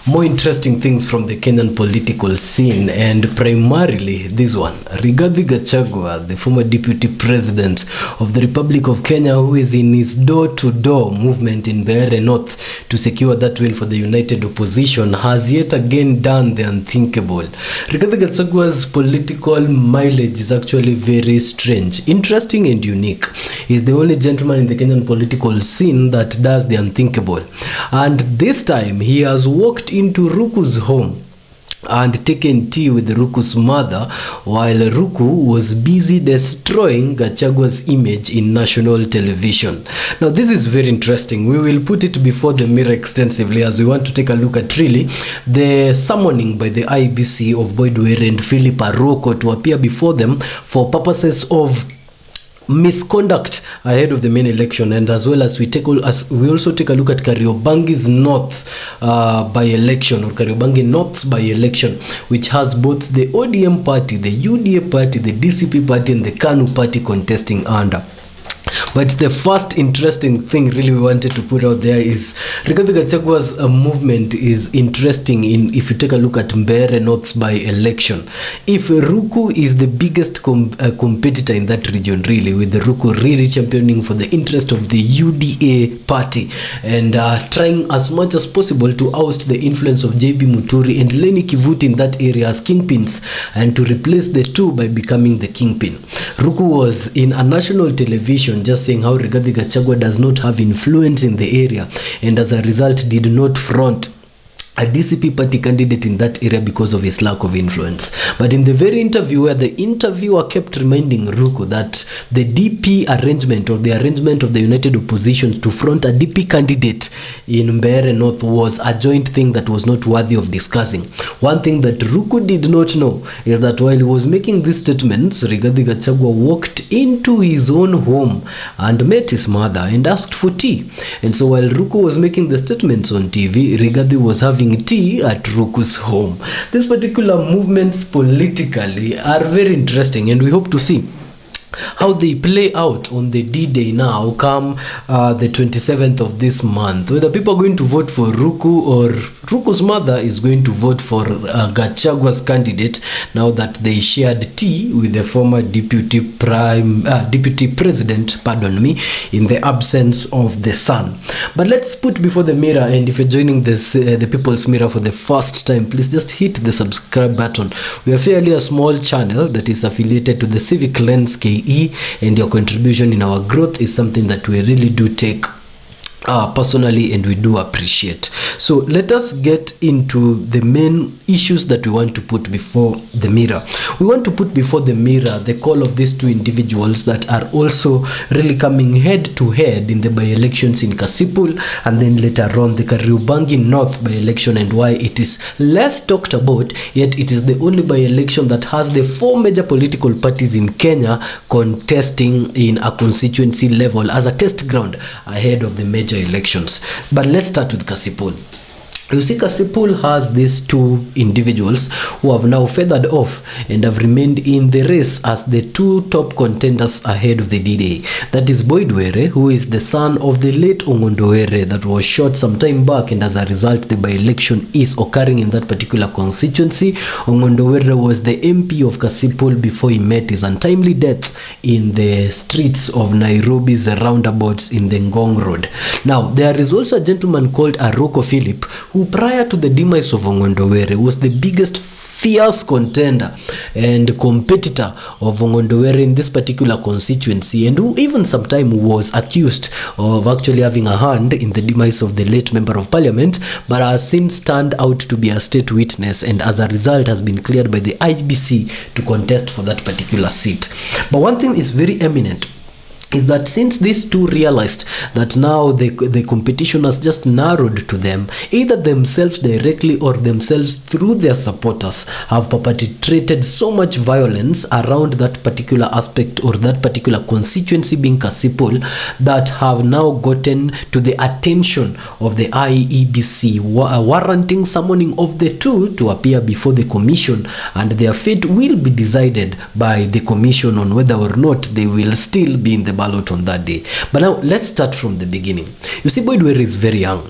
More interesting things from the Kenyan political scene, and primarily this one. Rigathi Gachagua, the former deputy president of the Republic of Kenya, who is in his door-to-door movement in Iebc North to secure that will for the united opposition, has yet again done the unthinkable. Rigathi Gachagua's political mileage is actually very strange, interesting and unique. He's the only gentleman in the Kenyan political scene that does the unthinkable. And this time he has walked into Ruku'S home and taken tea with Ruku'S mother while Ruku was busy destroying Gachagua's image in national television. Now this is very interesting. We will put it before the mirror extensively as we want to take a look at really the summoning by the Iebc of Boydwere and Philip Aroko to appear before them for purposes of misconduct ahead of the main election, and as well as we also take a look at Kariobangi North by-election, or Kariobangi North's by-election, which has both the ODM party, the UDA party, the DCP party and the KANU party contesting under. But the first interesting thing really we wanted to put out there is Rigathi Gachagua's movement is interesting in, if you take a look at Iebc North's by-election. If Ruku is the biggest competitor in that region, really, with the Ruku really championing for the interest of the UDA party and trying as much as possible to oust the influence of JB Muturi and Lenny Kivuti in that area as kingpins, and to replace the two by becoming the kingpin. Ruku was in a national television just saying how Rigathi Gachagua does not have influence in the area, and as a result did not front a DCP party candidate in that area because of his lack of influence. But in the very interview where the interviewer kept reminding Ruku that the DP arrangement, or the arrangement of the united opposition to front a DP candidate in Iebc North was a joint thing that was not worthy of discussing. One thing that Ruku did not know is that while he was making these statements, Rigathi Gachagua walked into his own home and met his mother and asked for tea. And so while Ruku was making the statements on TV, Rigathi was having tea at Ruku'S home. These particular movements politically are very interesting, and we hope to see how they play out on the D-Day now, come the 27th of this month. Whether people are going to vote for Ruku or Ruku'S mother is going to vote for Gachagua's candidate, now that they shared tea with the former deputy president, in the absence of the son. But let's put before the mirror, and if you're joining this the People's Mirror for the first time, please just hit the subscribe button. We are fairly a small channel that is affiliated to the Civic Lens KE, and your contribution in our growth is something that we really do take personally, and we do appreciate. So let us get into the main issues that we want to put before the mirror. We want to put before the mirror the call of these two individuals that are also really coming head to head in the by-elections in Casipul, and then later on the Kariobangi North by-election, and why it is less talked about, yet it is the only by-election that has the four major political parties in Kenya contesting in a constituency level as a test ground ahead of the major elections. But let's start with Casipul. You see, Casipul has these two individuals who have now feathered off and have remained in the race as the two top contenders ahead of the D-Day. That is Boydwere, who is the son of the late Ongondowere that was shot some time back, and as a result the by-election is occurring in that particular constituency. Ongondowere was the MP of Casipul before he met his untimely death in the streets of Nairobi's roundabouts in the Ngong Road. Now there is also a gentleman called Aroko Philip, who prior to the demise of Ongondowere was the biggest fierce contender and competitor of Ongondowere in this particular constituency, and who even sometime was accused of actually having a hand in the demise of the late member of parliament, but has since turned out to be a state witness, and as a result has been cleared by the Iebc to contest for that particular seat. But one thing is very eminent is that since these two realized that now the competition has just narrowed to them, either themselves directly or themselves through their supporters have perpetrated so much violence around that particular aspect or that particular constituency being Casipul, that have now gotten to the attention of the Iebc, warranting summoning of the two to appear before the commission, and their fate will be decided by the commission on whether or not they will still be in the ballot on that day. But now let's start from the beginning. You see, Boydwere is very young.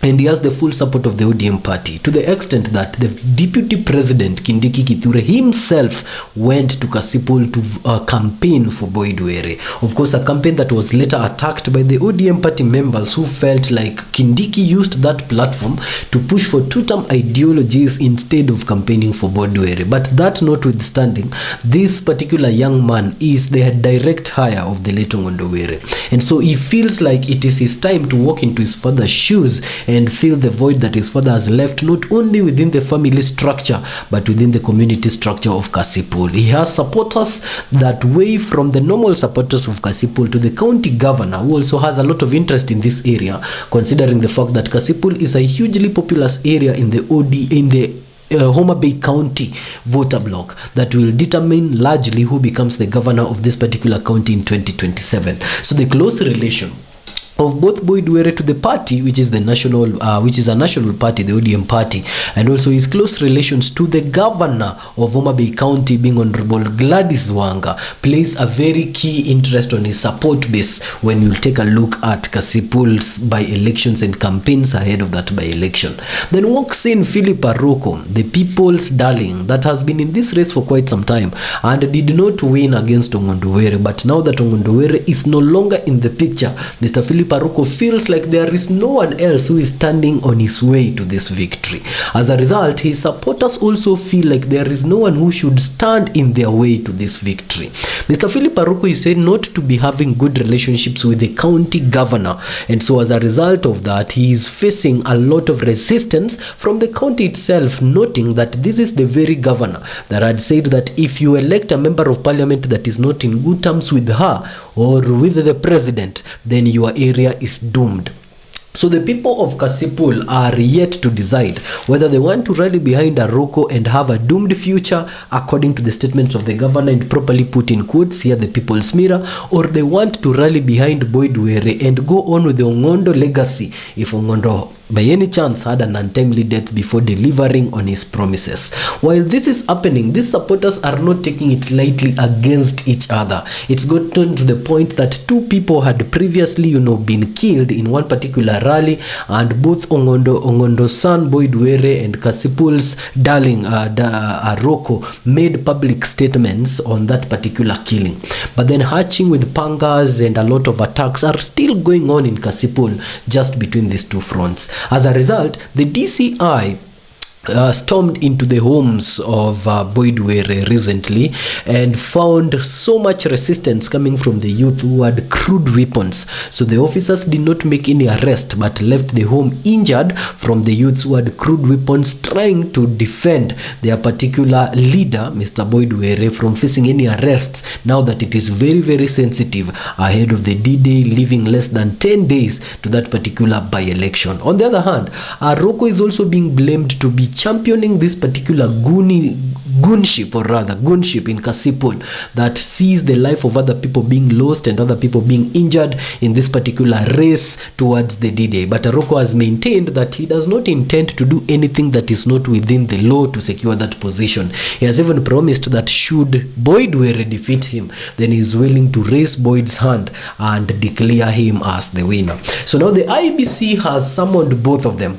and he has the full support of the ODM party, to the extent that the deputy president Kindiki Kithure himself went to Casipul to campaign for Boyd Were. Of course, a campaign that was later attacked by the ODM party members who felt like Kindiki used that platform to push for two-term ideologies instead of campaigning for Boyd Were. But that notwithstanding, this particular young man is the direct hire of the late Ongondo Were, and so he feels like it is his time to walk into his father's shoes and fill the void that his father has left, not only within the family structure but within the community structure of Casipul. He has supporters that way from the normal supporters of Casipul to the county governor, who also has a lot of interest in this area, considering the fact that Casipul is a hugely populous area in the Homa Bay County voter block that will determine largely who becomes the governor of this particular county in 2027. So the close relation of both Boyd Were to the party, which is a national party, the ODM party, and also his close relations to the governor of Homa Bay County, being Honorable Gladys Wanga, plays a very key interest on his support base when you take a look at Casipul's by-elections and campaigns ahead of that by-election. Then walks in Philip Aroko, the people's darling that has been in this race for quite some time and did not win against Ongondo Were. But now that Ongondo Were is no longer in the picture, Mr. Philip Aroko feels like there is no one else who is standing on his way to this victory. As a result, his supporters also feel like there is no one who should stand in their way to this victory. Mr. Philip Aroko is said not to be having good relationships with the county governor, and so as a result of that, he is facing a lot of resistance from the county itself, noting that this is the very governor that had said that if you elect a member of parliament that is not in good terms with her or with the president, then your area is doomed. So the people of Casipul are yet to decide whether they want to rally behind Aroko and have a doomed future, according to the statements of the governor, and properly put in quotes here, the people's mirror, or they want to rally behind Boyd Were and go on with the Ongondo legacy if Ongondo by any chance had an untimely death before delivering on his promises. While this is happening, these supporters are not taking it lightly against each other. It's gotten to the point that two people had previously, been killed in one particular rally, and both Ongondo's son Boyd Were and Casipul's darling Aroko made public statements on that particular killing. But then hatching with pangas and a lot of attacks are still going on in Casipul, just between these two fronts. As a result, the DCI stormed into the homes of Boyd Were recently and found so much resistance coming from the youth who had crude weapons. So the officers did not make any arrest but left the home injured from the youths who had crude weapons, trying to defend their particular leader, Mr. Boyd Were, from facing any arrests now that it is very, very sensitive ahead of the D-Day, leaving less than 10 days to that particular by-election. On the other hand, Aroko is also being blamed to be championing this particular goonship in Casipul that sees the life of other people being lost and other people being injured in this particular race towards the D-Day. But Aroko has maintained that he does not intend to do anything that is not within the law to secure that position. He has even promised that should Boyd Were defeat him, then he is willing to raise Boyd's hand and declare him as the winner. So now the Iebc has summoned both of them.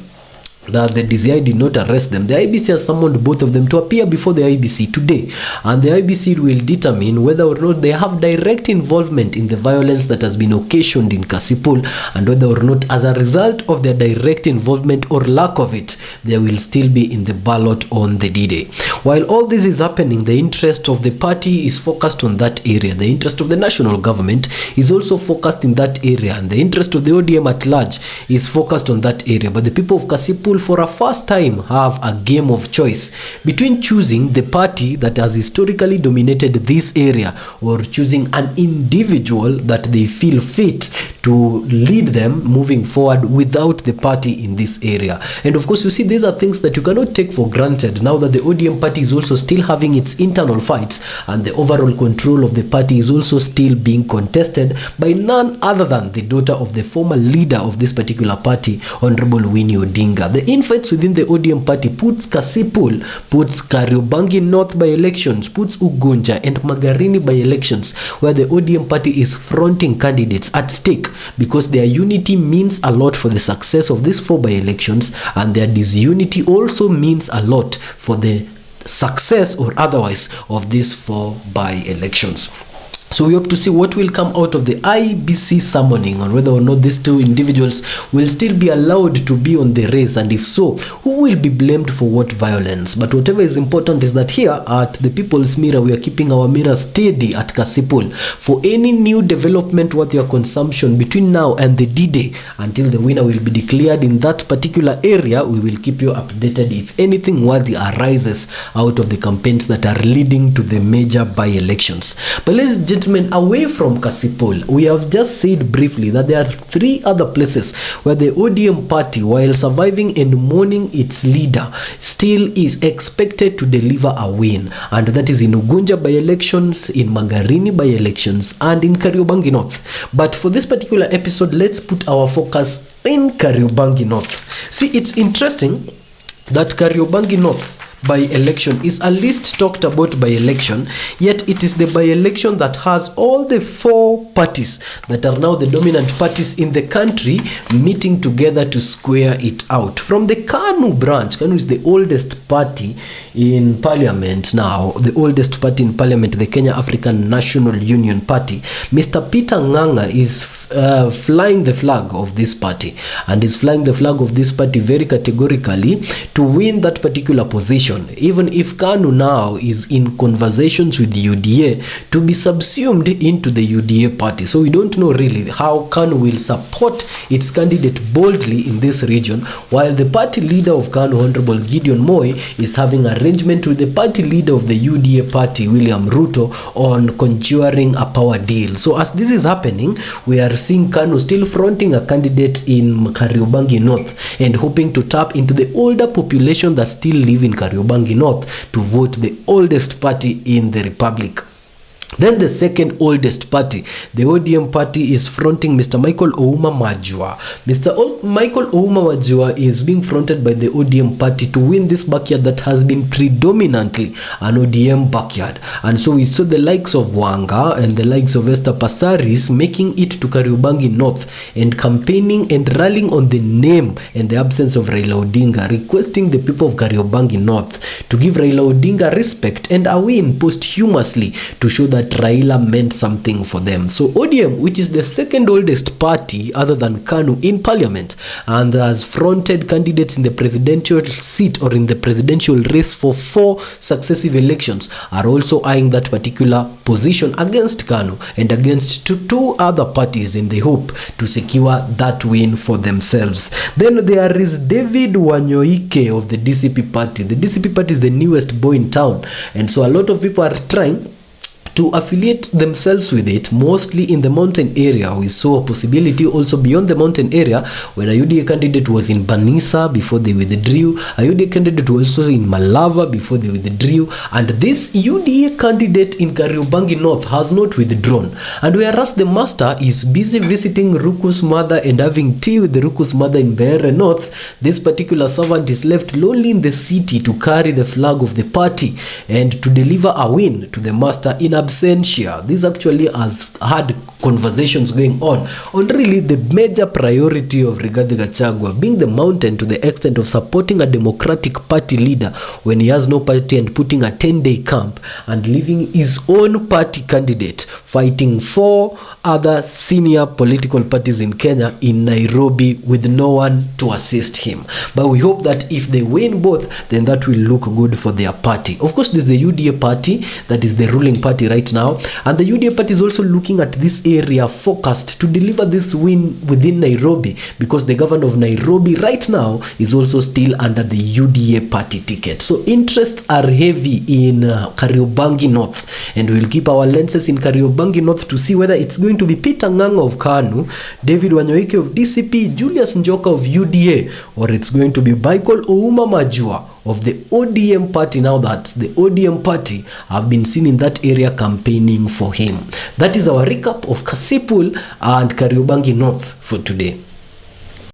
That the DCI did not arrest them. The Iebc has summoned both of them to appear before the Iebc today, and the Iebc will determine whether or not they have direct involvement in the violence that has been occasioned in Casipul, and whether or not as a result of their direct involvement or lack of it, they will still be in the ballot on the D-Day. While all this is happening, the interest of the party is focused on that area. The interest of the national government is also focused in that area, and the interest of the ODM at large is focused on that area. But the people of Casipul, for a first time, have a game of choice between choosing the party that has historically dominated this area or choosing an individual that they feel fit to lead them moving forward without the party in this area. And of course, you see, these are things that you cannot take for granted now that the ODM party is also still having its internal fights, and the overall control of the party is also still being contested by none other than the daughter of the former leader of this particular party, Honorable Winnie Odinga. The infights within the ODM party puts Casipul, puts Kariobangi North by-elections, puts Ugunja and Magarini by-elections, where the ODM party is fronting candidates at stake, because their unity means a lot for the success of these 4 by-elections, and their disunity also means a lot for the success or otherwise of these 4 by-elections. So we hope to see what will come out of the Iebc summoning, or whether or not these 2 individuals will still be allowed to be on the race, and if so, who will be blamed for what violence. But whatever is important is that here at the People's Mirror, we are keeping our mirror steady at Casipul for any new development worth your consumption between now and the D-Day, until the winner will be declared in that particular area. We will keep you updated if anything worthy arises out of the campaigns that are leading to the major by-elections. But ladies and gentlemen, away from Casipul, we have just said briefly that there are 3 other places where the ODM party, while surviving and mourning its leader, still is expected to deliver a win, and that is in Ugunja by-elections, in Magarini by-elections, and in Kariobangi North. But for this particular episode, let's put our focus in Kariobangi North. See, it's interesting that Kariobangi North by-election is a least talked about by-election, yet it is the by-election that has all the 4 parties that are now the dominant parties in the country meeting together to square it out. From the KANU branch, KANU is the oldest party in parliament now, the oldest party in parliament, the Kenya African National Union Party. Mr. Peter Ng'ang'a is flying the flag of this party, and is flying the flag of this party very categorically to win that particular position, even if KANU now is in conversations with the UDA to be subsumed into the UDA party. So we don't know really how KANU will support its candidate boldly in this region, while the party leader of KANU, Honorable Gideon Moi, is having arrangement with the party leader of the UDA party, William Ruto, on conjuring a power deal. So as this is happening, we are seeing KANU still fronting a candidate in Kariobangi North and hoping to tap into the older population that still live in Kariobangi North to vote the oldest party in the republic. Then the second oldest party, the ODM party, is fronting Mr. Michael Ouma Majua. Michael Ouma Majua is being fronted by the ODM party to win this backyard that has been predominantly an ODM backyard. And so we saw the likes of Wanga and the likes of Esther Passaris making it to Kariobangi North and campaigning and rallying on the name and the absence of Raila Odinga, requesting the people of Kariobangi North to give Raila Odinga respect and a win posthumously to show that Raila meant something for them. So ODM, which is the second oldest party other than KANU in parliament, and has fronted candidates in the presidential seat or in the presidential race for 4 successive elections, are also eyeing that particular position against KANU and against 2 other parties in the hope to secure that win for themselves. Then there is David Wanyoike of the DCP party. The DCP party is the newest boy in town, and so a lot of people are trying to affiliate themselves with it, mostly in the mountain area. We saw a possibility also beyond the mountain area when a UDA candidate was in Banisa before they withdrew. A UDA candidate was also in Malava before they withdrew. And this UDA candidate in Kariobangi North has not withdrawn. And whereas the master is busy visiting Ruku'S mother and having tea with the Ruku'S mother in Beere North, this particular servant is left lonely in the city to carry the flag of the party and to deliver a win to the master in absentia. This actually has had conversations going on really the major priority of Rigathi Gachagua being the mountain, to the extent of supporting a Democratic Party leader when he has no party and putting a 10-day camp and leaving his own party candidate fighting 4 other senior political parties in Kenya in Nairobi with no one to assist him. But we hope that if they win both, then that will look good for their party. Of course, there's the UDA party that is the ruling party right now, and the UDA party is also looking at this area focused to deliver this win within Nairobi, because the governor of Nairobi right now is also still under the UDA party ticket. So interests are heavy in Kariobangi North, and we'll keep our lenses in Kariobangi North to see whether it's going to be Peter Ng'ang'a of KANU, David Wanyoike of DCP, Julius Njoka of UDA, or it's going to be Michael Ouma Majua of the ODM party, now that the ODM party have been seen in that area campaigning for him. That is our recap of Casipul and Kariobangi North for today.